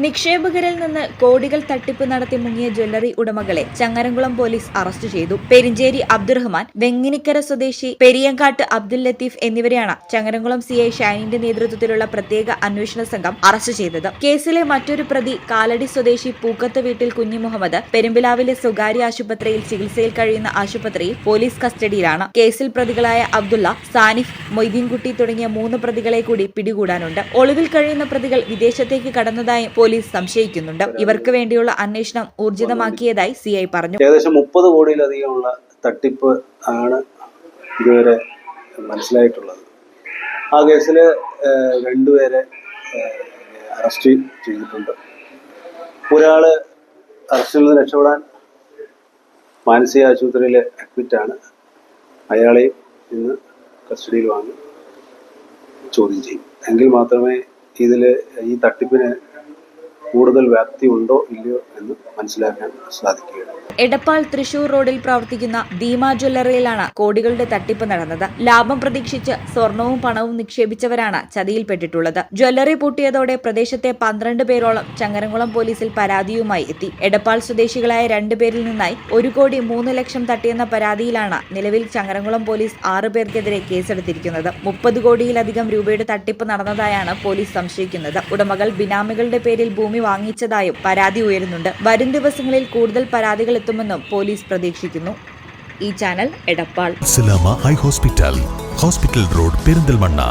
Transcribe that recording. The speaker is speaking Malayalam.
നിക്ഷേപകരിൽ നിന്ന് കോടികൾ തട്ടിപ്പ് നടത്തി മുങ്ങിയ ജ്വല്ലറി ഉടമകളെ ചങ്ങരംകുളം പോലീസ് അറസ്റ്റ് ചെയ്തു. പെരിഞ്ചേരി അബ്ദുറഹ്മാൻ, വെങ്ങിനിക്കര സ്വദേശി പെരിയങ്കാട്ട് അബ്ദുൽ ലത്തീഫ് എന്നിവരെയാണ് ചങ്ങരംകുളം സിഐ ഷൈനിന്റെ നേതൃത്വത്തിലുള്ള പ്രത്യേക അന്വേഷണ സംഘം അറസ്റ്റ് ചെയ്തത്. കേസിലെ മറ്റൊരു പ്രതി കാലടി സ്വദേശി പൂക്കത്ത് വീട്ടിൽ കുഞ്ഞി മുഹമ്മദ് പെരുമ്പിലാവിലെ സ്വകാര്യ ആശുപത്രിയിൽ ചികിത്സയിൽ കഴിയുന്ന ആശുപത്രിയിൽ പോലീസ് കസ്റ്റഡിയിലാണ്. കേസിൽ പ്രതികളായ അബ്ദുള്ള, സാനിഫ്, മൊയ്തീൻകുട്ടി തുടങ്ങിയ 3 പ്രതികളെ കൂടി പിടികൂടാനുണ്ട്. ഒളിവിൽ കഴിയുന്ന പ്രതികൾ വിദേശത്തേക്ക് കടന്നതായും പോലീസ് സംശയിക്കുന്നുണ്ട്. ഇവർക്ക് വേണ്ടിയുള്ള അന്വേഷണം ഊർജിതമാക്കിയതായി സിഐ പറഞ്ഞു. ഏകദേശം 30 കോടിയിലധികമുള്ള തട്ടിപ്പ് ആണ് ഇതുവരെ മനസ്സിലായിട്ടുള്ളത്. ആ കേസിൽ 2 പേരെ അറസ്റ്റ് ചെയ്തിട്ടുണ്ട്. ഒരാള് അറസ്റ്റിൽ നിന്ന് രക്ഷപ്പെടാൻ മാനസിക ആശുപത്രിയിൽ അഡ്മിറ്റാണ്. അയാളെയും ഇന്ന് കസ്റ്റഡിയിൽ വാങ്ങി ചോദ്യം ചെയ്യും. എങ്കിൽ മാത്രമേ ഈ തട്ടിപ്പിന് കൂടുതൽ വ്യാപ്തി ഉണ്ടോ ഇല്ലയോ എന്ന് മനസ്സിലാക്കാൻ സാധിക്കുകയുള്ളൂ. എടപ്പാൾ തൃശൂർ റോഡിൽ പ്രവർത്തിക്കുന്ന ദീമ ജ്വല്ലറിയിലാണ് കോടികളുടെ തട്ടിപ്പ് നടന്നത്. ലാഭം പ്രതീക്ഷിച്ച് സ്വർണവും പണവും നിക്ഷേപിച്ചവരാണ് ചതിയിൽപ്പെട്ടിട്ടുള്ളത്. ജ്വല്ലറി പൂട്ടിയതോടെ പ്രദേശത്തെ 12 പേരോളം ചങ്ങരംകുളം പോലീസിൽ പരാതിയുമായി എത്തി. എടപ്പാൾ സ്വദേശികളായ 2 പേരിൽ നിന്നായി 1,03,00,000 തട്ടിയെന്ന പരാതിയിലാണ് നിലവിൽ ചങ്ങരംകുളം പോലീസ് 6 പേർക്കെതിരെ കേസെടുത്തിരിക്കുന്നത്. 30 കോടിയിലധികം രൂപയുടെ തട്ടിപ്പ് നടന്നതായാണ് പോലീസ് സംശയിക്കുന്നത്. ഉടമകൾ ബിനാമികളുടെ പേരിൽ ഭൂമി വാങ്ങിച്ചതായും പരാതി ഉയരുന്നുണ്ട്. വരും ദിവസങ്ങളിൽ കൂടുതൽ പരാതികൾ എത്തുമെന്നും പോലീസ് പ്രതീക്ഷിക്കുന്നു. ഈ channel Edappal high hospital road Perinthalmanna.